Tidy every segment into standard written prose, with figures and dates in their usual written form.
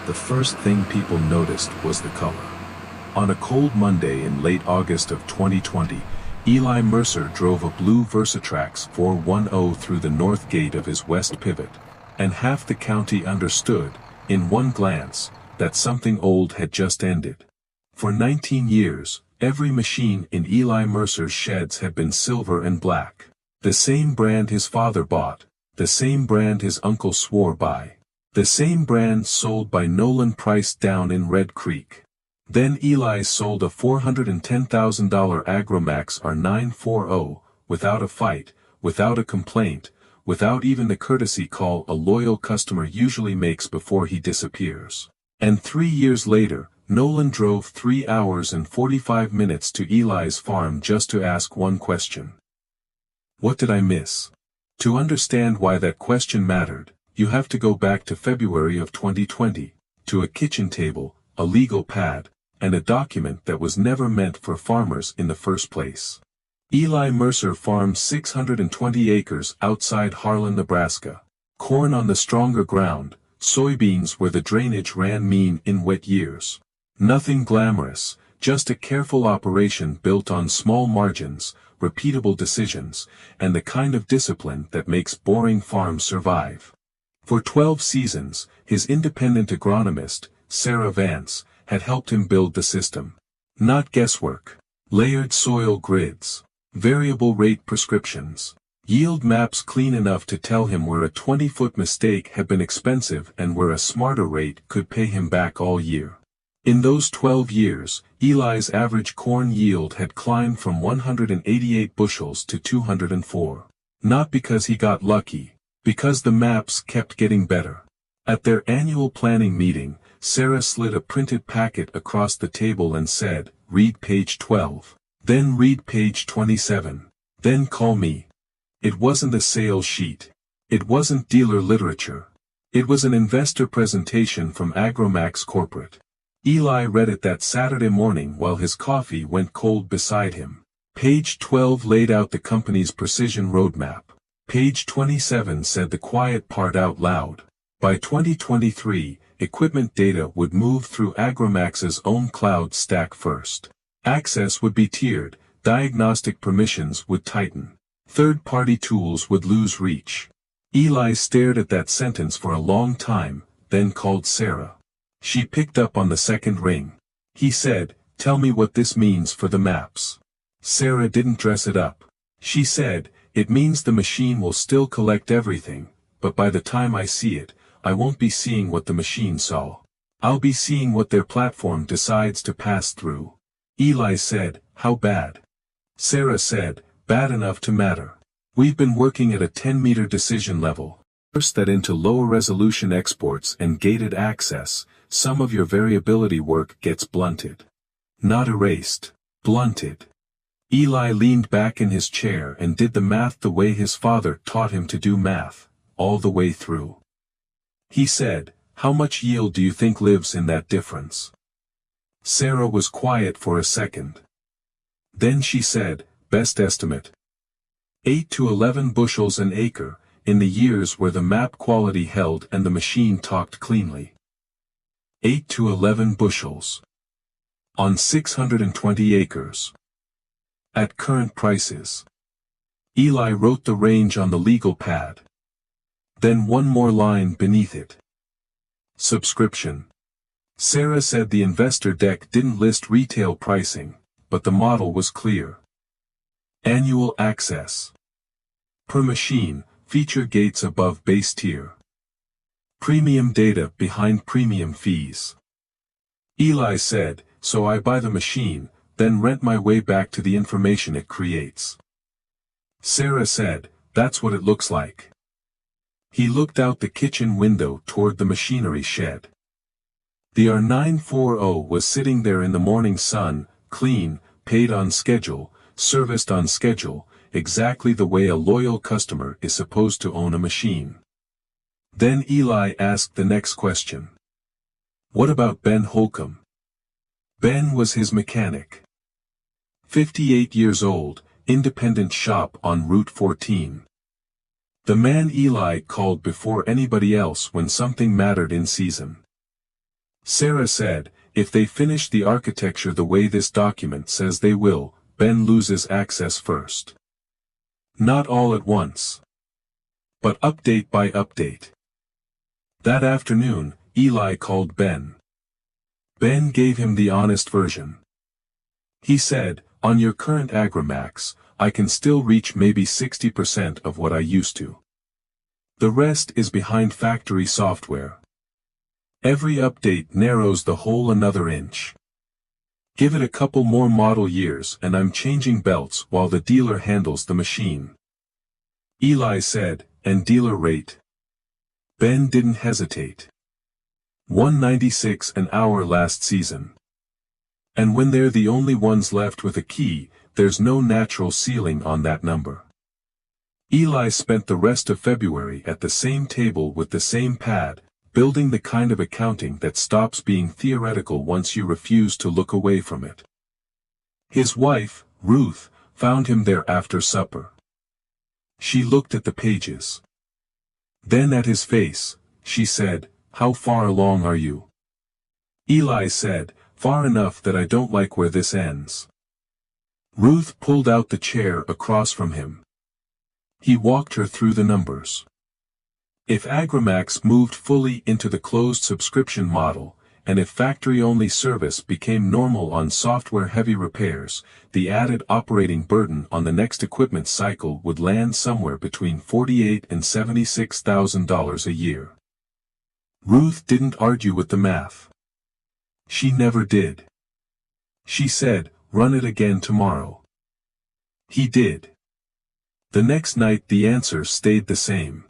the first thing people noticed was the color. On a cold Monday in late August of 2020, Eli Mercer drove a blue Versatrax 410 through the north gate of his west pivot, and half the county understood, in one glance, that something old had just ended. For 19 years, every machine in Eli Mercer's sheds had been silver and black. The same brand his father bought, the same brand his uncle swore by, the same brand sold by Nolan Price down in Red Creek. Then Eli sold a $410,000 Agromax R940, without a fight, without a complaint, without even the courtesy call a loyal customer usually makes before he disappears. And 3 years later, Nolan drove 3 hours and 45 minutes to Eli's farm just to ask one question. What did I miss? To understand why that question mattered, you have to go back to February of 2020, to a kitchen table, a legal pad, and a document that was never meant for farmers in the first place. Eli Mercer farmed 620 acres outside Harlan, Nebraska. Corn on the stronger ground, soybeans where the drainage ran mean in wet years. Nothing glamorous, just a careful operation built on small margins, repeatable decisions, and the kind of discipline that makes boring farms survive. For 12 seasons, his independent agronomist, Sarah Vance, had helped him build the system. Not guesswork. Layered soil grids. Variable rate prescriptions. Yield maps clean enough to tell him where a 20-foot mistake had been expensive and where a smarter rate could pay him back all year. In those 12 years, Eli's average corn yield had climbed from 188 bushels to 204. Not because he got lucky, because the maps kept getting better. At their annual planning meeting, Sarah slid a printed packet across the table and said, "Read page 12. Then read page 27. Then call me." It wasn't a sales sheet. It wasn't dealer literature. It was an investor presentation from Agromax Corporate. Eli read it that Saturday morning while his coffee went cold beside him. Page 12 laid out the company's precision roadmap. Page 27 said the quiet part out loud. By 2023, equipment data would move through Agromax's own cloud stack first. Access would be tiered, diagnostic permissions would tighten. Third-party tools would lose reach. Eli stared at that sentence for a long time, then called Sarah. She picked up on the second ring. He said, "Tell me what this means for the maps." Sarah didn't dress it up. She said, "It means the machine will still collect everything, but by the time I see it, I won't be seeing what the machine saw. I'll be seeing what their platform decides to pass through." Eli said, "How bad?" Sarah said, "Bad enough to matter. We've been working at a 10-meter decision level. First that into lower resolution exports and gated access, some of your variability work gets blunted. Not erased, blunted." Eli leaned back in his chair and did the math the way his father taught him to do math, all the way through. He said, "How much yield do you think lives in that difference?" Sarah was quiet for a second. Then she said, "Best estimate. 8 to 11 bushels an acre, in the years where the map quality held and the machine talked cleanly. 8 to 11 bushels. On 620 acres. At current prices." Eli wrote the range on the legal pad. Then one more line beneath it. Subscription. Sarah said the investor deck didn't list retail pricing, but the model was clear. Annual access. Per machine, feature gates above base tier. Premium data behind premium fees. Eli said, "So I buy the machine, then rent my way back to the information it creates." Sarah said, "That's what it looks like." He looked out the kitchen window toward the machinery shed. The R940 was sitting there in the morning sun, clean, paid on schedule, serviced on schedule, exactly the way a loyal customer is supposed to own a machine. Then Eli asked the next question. What about Ben Holcomb? Ben was his mechanic. 58 years old, independent shop on Route 14. The man Eli called before anybody else when something mattered in season. Sarah said, if they finish the architecture the way this document says they will, Ben loses access first. Not all at once, but update by update. That afternoon, Eli called Ben. Ben gave him the honest version. He said, on your current Agramax, I can still reach maybe 60% of what I used to. The rest is behind factory software. Every update narrows the hole another inch. Give it a couple more model years and I'm changing belts while the dealer handles the machine. Eli said, and dealer rate? Ben didn't hesitate. $1.96 an hour last season. And when they're the only ones left with a key, there's no natural ceiling on that number. Eli spent the rest of February at the same table with the same pad, building the kind of accounting that stops being theoretical once you refuse to look away from it. His wife, Ruth, found him there after supper. She looked at the pages. Then at his face, she said, "How far along are you?" Eli said, "Far enough that I don't like where this ends." Ruth pulled out the chair across from him. He walked her through the numbers. If Agramax moved fully into the closed subscription model, and if factory-only service became normal on software-heavy repairs, the added operating burden on the next equipment cycle would land somewhere between $48,000 and $76,000 a year. Ruth didn't argue with the math. She never did. She said, "Run it again tomorrow." He did. The next night the answer stayed the same.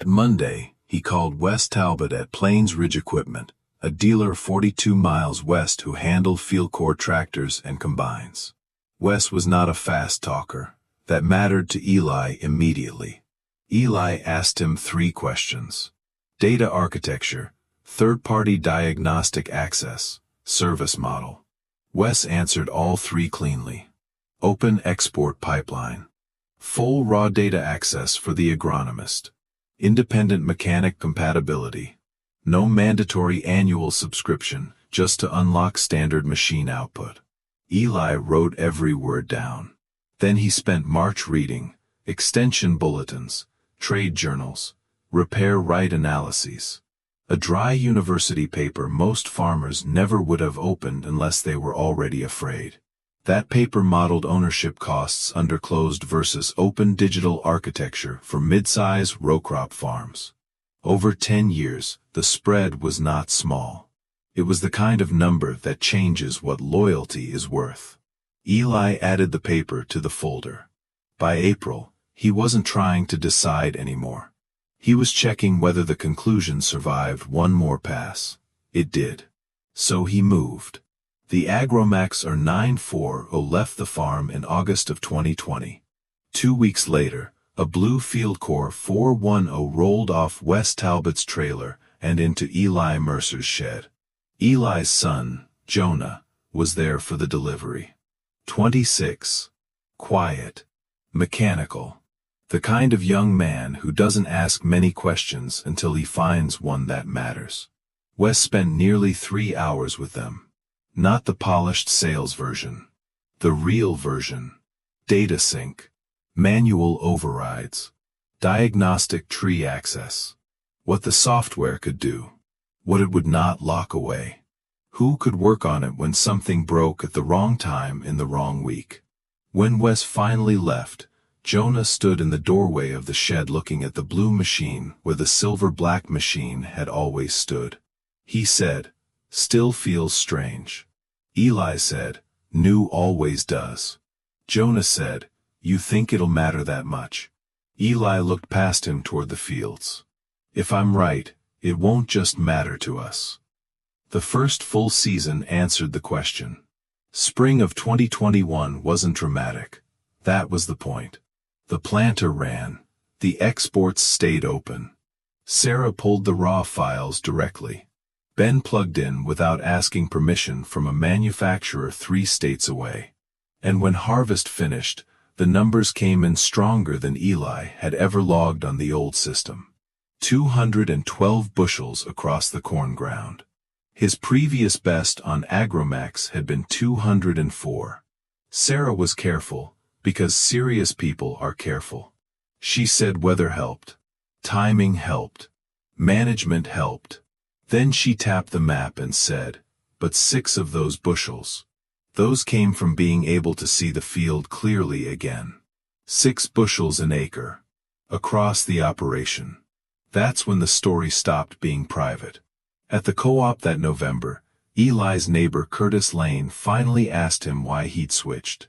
Monday, he called Wes Talbot at Plains Ridge Equipment, a dealer 42 miles west who handled field core tractors and combines. Wes was not a fast talker. That mattered to Eli immediately. Eli asked him 3 questions. Data architecture, third-party diagnostic access, service model. Wes answered all 3 cleanly. Open export pipeline. Full raw data access for the agronomist. Independent mechanic compatibility. No mandatory annual subscription, just to unlock standard machine output. Eli wrote every word down. Then he spent March reading extension bulletins, trade journals, repair right analyses. A dry university paper most farmers never would have opened unless they were already afraid. That paper modeled ownership costs under closed versus open digital architecture for mid-size row crop farms. Over 10 years, the spread was not small. It was the kind of number that changes what loyalty is worth. Eli added the paper to the folder. By April, he wasn't trying to decide anymore. He was checking whether the conclusion survived one more pass. It did. So he moved. The Agramax R940 left the farm in August of 2020. 2 weeks later, a blue Field Core 410 rolled off Wes Talbot's trailer and into Eli Mercer's shed. Eli's son, Jonah, was there for the delivery. 26. Quiet. Mechanical. The kind of young man who doesn't ask many questions until he finds one that matters. Wes spent nearly 3 hours with them. Not the polished sales version. The real version. Data sync. Manual overrides. Diagnostic tree access. What the software could do. What it would not lock away. Who could work on it when something broke at the wrong time in the wrong week. When Wes finally left, Jonah stood in the doorway of the shed looking at the blue machine where the silver-black machine had always stood. He said, "Still feels strange." Eli said, "New always does." Jonah said, "You think it'll matter that much?" Eli looked past him toward the fields. "If I'm right, it won't just matter to us." The first full season answered the question. Spring of 2021 wasn't dramatic. That was the point. The planter ran. The exports stayed open. Sarah pulled the raw files directly. Ben plugged in without asking permission from a manufacturer 3 states away. And when harvest finished, the numbers came in stronger than Eli had ever logged on the old system. 212 bushels across the corn ground. His previous best on Agromax had been 204. Sarah was careful, because serious people are careful. She said weather helped. Timing helped. Management helped. Then she tapped the map and said, but 6 of those bushels. Those came from being able to see the field clearly again. 6 bushels an acre. Across the operation. That's when the story stopped being private. At the co-op that November, Eli's neighbor Curtis Lane finally asked him why he'd switched.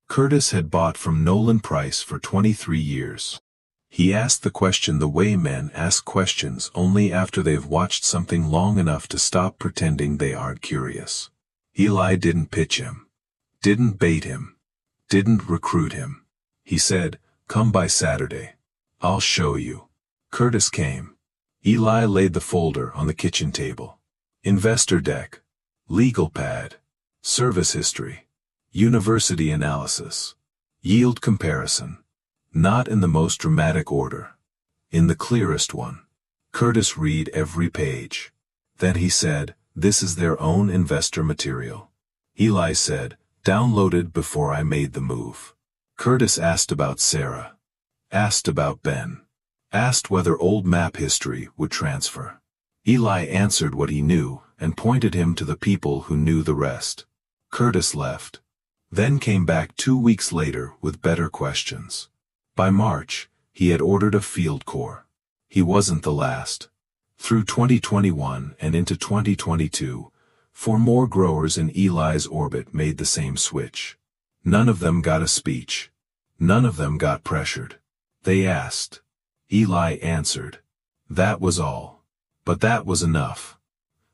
Curtis had bought from Nolan Price for 23 years. He asked the question the way men ask questions only after they've watched something long enough to stop pretending they aren't curious. Eli didn't pitch him. Didn't bait him. Didn't recruit him. He said, come by Saturday. I'll show you. Curtis came. Eli laid the folder on the kitchen table. Investor deck. Legal pad. Service history. University analysis. Yield comparison. Not in the most dramatic order. In the clearest one. Curtis read every page. Then he said, this is their own investor material. Eli said, downloaded before I made the move. Curtis asked about Sarah. Asked about Ben. Asked whether old map history would transfer. Eli answered what he knew and pointed him to the people who knew the rest. Curtis left. Then came back 2 weeks later with better questions. By March, he had ordered a field corps. He wasn't the last. Through 2021 and into 2022, 4 more growers in Eli's orbit made the same switch. None of them got a speech. None of them got pressured. They asked. Eli answered. That was all. But that was enough.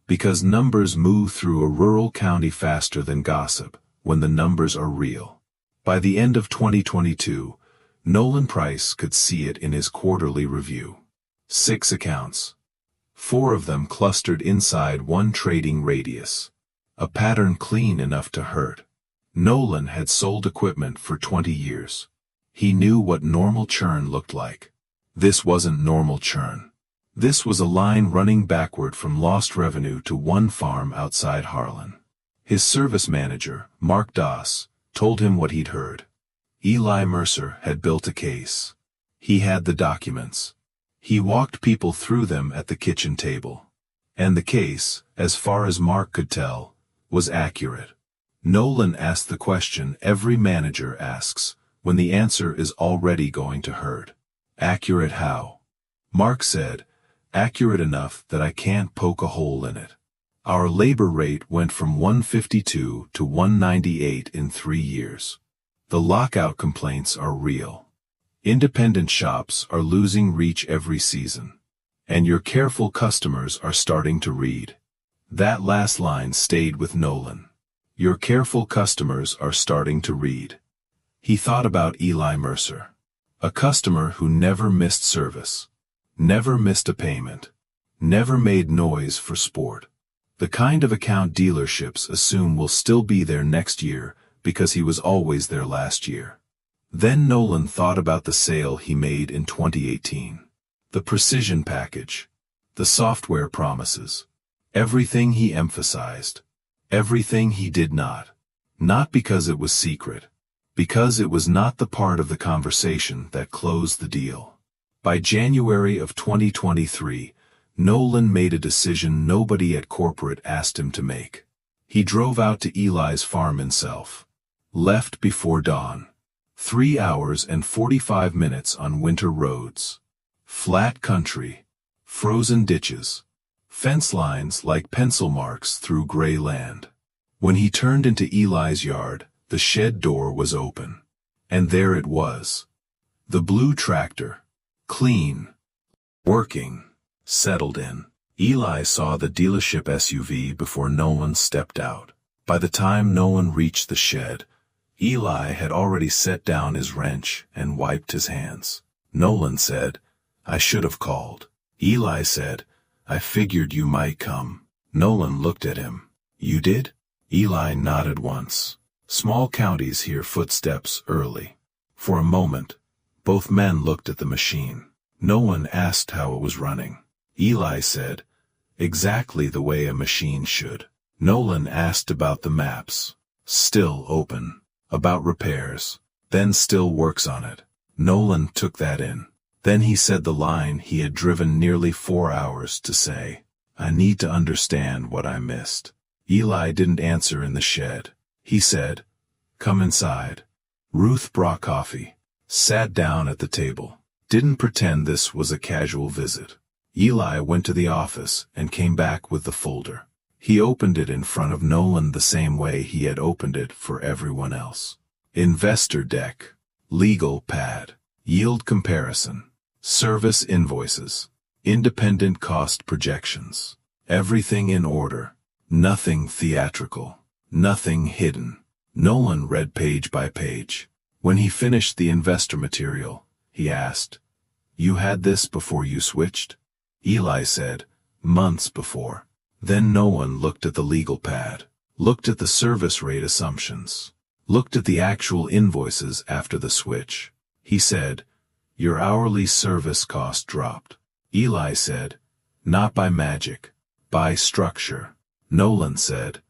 Because numbers move through a rural county faster than gossip, when the numbers are real. By the end of 2022, Nolan Price could see it in his quarterly review. 6 accounts. 4 of them clustered inside one trading radius. A pattern clean enough to hurt. Nolan had sold equipment for 20 years. He knew what normal churn looked like. This wasn't normal churn. This was a line running backward from lost revenue to one farm outside Harlan. His service manager, Mark Doss, told him what he'd heard. Eli Mercer had built a case. He had the documents. He walked people through them at the kitchen table. And the case, as far as Mark could tell, was accurate. Nolan asked the question every manager asks, when the answer is already going to hurt. Accurate how? Mark said, accurate enough that I can't poke a hole in it. Our labor rate went from 152 to 198 in 3 years. The lockout complaints are real. Independent shops are losing reach every season. And your careful customers are starting to read. That last line stayed with Nolan. Your careful customers are starting to read. He thought about Eli Mercer. A customer who never missed service. Never missed a payment. Never made noise for sport. The kind of account dealerships assume will still be there next year because he was always there last year. Then Nolan thought about the sale he made in 2018. The precision package. The software promises. Everything he emphasized. Everything he did not. Not because it was secret. Because it was not the part of the conversation that closed the deal. By January of 2023, Nolan made a decision nobody at corporate asked him to make. He drove out to Eli's farm himself. Left before dawn. 3 hours and 45 minutes on winter roads. Flat country. Frozen ditches. Fence lines like pencil marks through gray land. When he turned into Eli's yard, the shed door was open. And there it was. The blue tractor. Clean. Working. Settled in. Eli saw the dealership SUV before Nolan stepped out. By the time Nolan reached the shed, Eli had already set down his wrench and wiped his hands. Nolan said, I should have called. Eli said, I figured you might come. Nolan looked at him. You did? Eli nodded once. Small counties hear footsteps early. For a moment, both men looked at the machine. No one asked how it was running. Eli said, exactly the way a machine should. Nolan asked about the maps. Still open. About repairs. Then still works on it. Nolan took that in. Then he said the line he had driven nearly 4 hours to say. I need to understand what I missed. Eli didn't answer in the shed. He said, come inside. Ruth brought coffee. Sat down at the table. Didn't pretend this was a casual visit. Eli went to the office and came back with the folder. He opened it in front of Nolan the same way he had opened it for everyone else. Investor deck. Legal pad. Yield comparison. Service invoices. Independent cost projections. Everything in order. Nothing theatrical. Nothing hidden. Nolan read page by page. When he finished the investor material, he asked, you had this before you switched? Eli said, months before. Then Nolan looked at the legal pad, looked at the service rate assumptions, looked at the actual invoices after the switch. He said, your hourly service cost dropped. Eli said, not by magic, by structure. Nolan said,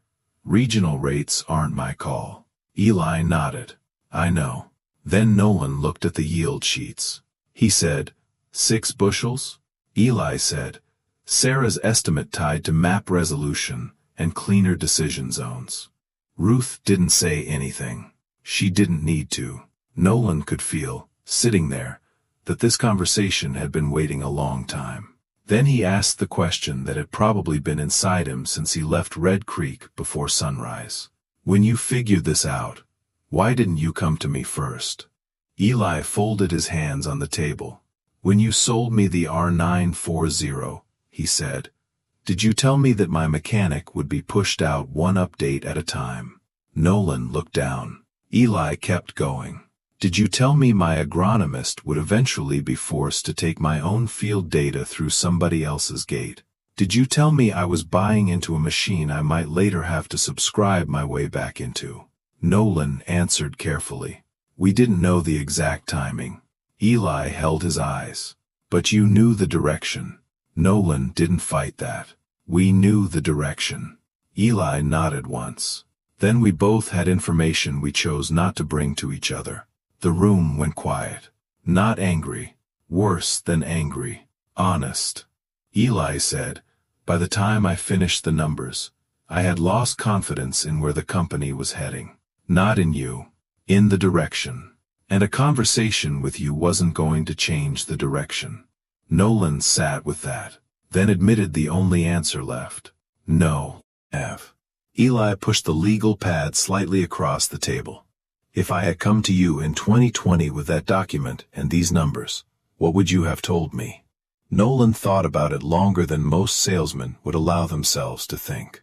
regional rates aren't my call. Eli nodded. I know. Then Nolan looked at the yield sheets. He said, 6 bushels? Eli said, Sarah's estimate tied to map resolution and cleaner decision zones. Ruth didn't say anything. She didn't need to. Nolan could feel, sitting there, that this conversation had been waiting a long time. Then he asked the question that had probably been inside him since he left Red Creek before sunrise. When you figured this out, why didn't you come to me first? Eli folded his hands on the table. When you sold me the R940, he said, did you tell me that my mechanic would be pushed out one update at a time? Nolan looked down. Eli kept going. Did you tell me my agronomist would eventually be forced to take my own field data through somebody else's gate? Did you tell me I was buying into a machine I might later have to subscribe my way back into? Nolan answered carefully. We didn't know the exact timing. Eli held his eyes. But you knew the direction. Nolan didn't fight that. We knew the direction. Eli nodded once. Then we both had information we chose not to bring to each other. The room went quiet. Not angry. Worse than angry. Honest. Eli said, by the time I finished the numbers, I had lost confidence in where the company was heading. Not in you. In the direction. And a conversation with you wasn't going to change the direction. Nolan sat with that, then admitted the only answer left. No. F. Eli pushed the legal pad slightly across the table. If I had come to you in 2020 with that document and these numbers, what would you have told me? Nolan thought about it longer than most salesmen would allow themselves to think.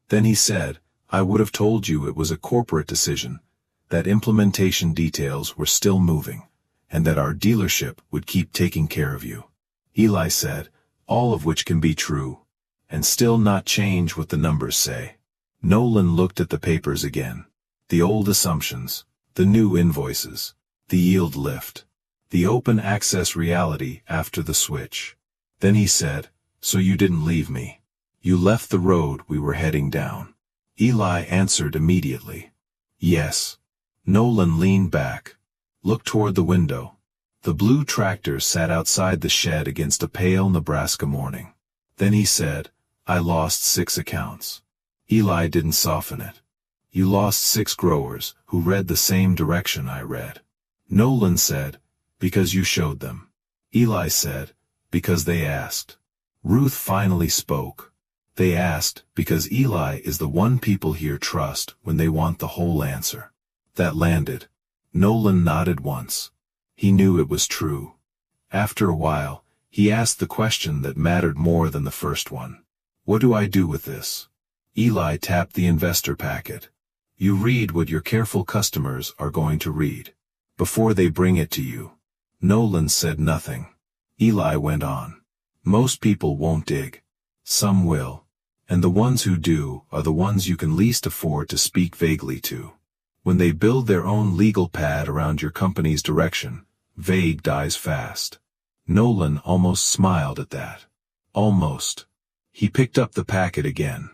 Then he said, I would have told you it was a corporate decision, that implementation details were still moving, and that our dealership would keep taking care of you. Eli said, all of which can be true, and still not change what the numbers say. Nolan looked at the papers again. The old assumptions, the new invoices, the yield lift, the open access reality after the switch. Then he said, so you didn't leave me. You left the road we were heading down. Eli answered immediately. Yes. Nolan leaned back, looked toward the window. The blue tractor sat outside the shed against a pale Nebraska morning. Then he said, I lost 6 accounts. Eli didn't soften it. You lost 6 growers who read the same direction I read. Nolan said, because you showed them. Eli said, because they asked. Ruth finally spoke. They asked because Eli is the one people here trust when they want the whole answer. That landed. Nolan nodded once. He knew it was true. After a while, he asked the question that mattered more than the first one. What do I do with this? Eli tapped the investor packet. You read what your careful customers are going to read. Before they bring it to you. Nolan said nothing. Eli went on. Most people won't dig. Some will. And the ones who do are the ones you can least afford to speak vaguely to. When they build their own legal pad around your company's direction, vague dies fast. Nolan almost smiled at that. Almost. He picked up the packet again.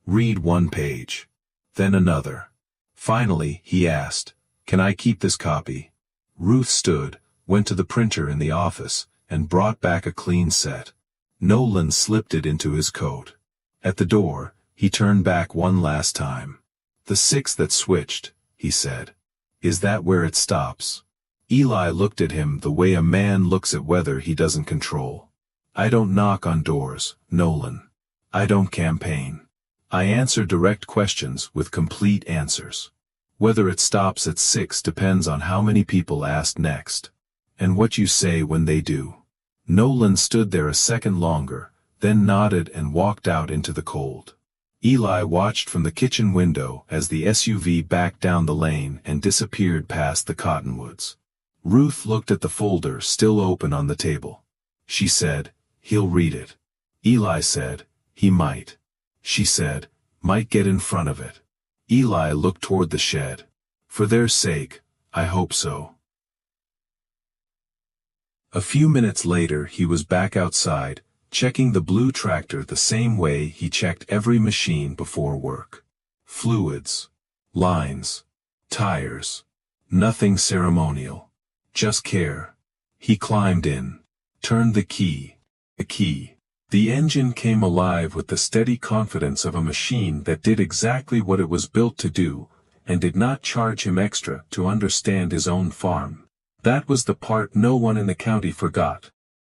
Read one page. Then another. Finally, he asked, "Can I keep this copy?" Ruth stood, went to the printer in the office, and brought back a clean set. Nolan slipped it into his coat. At the door, he turned back one last time. "The 6 that switched," he said. "Is that where it stops?" Eli looked at him the way a man looks at weather he doesn't control. "I don't knock on doors, Nolan. I don't campaign. I answer direct questions with complete answers. Whether it stops at 6 depends on how many people ask next. And what you say when they do." Nolan stood there a second longer, then nodded and walked out into the cold. Eli watched from the kitchen window as the SUV backed down the lane and disappeared past the cottonwoods. Ruth looked at the folder still open on the table. She said, "He'll read it." Eli said, "He might." She said, "Might get in front of it." Eli looked toward the shed. "For their sake, I hope so." A few minutes later he was back outside, checking the blue tractor the same way he checked every machine before work. Fluids. Lines. Tires. Nothing ceremonial. Just care. He climbed in. Turned the key. The key. The engine came alive with the steady confidence of a machine that did exactly what it was built to do, and did not charge him extra to understand his own farm. That was the part no one in the county forgot.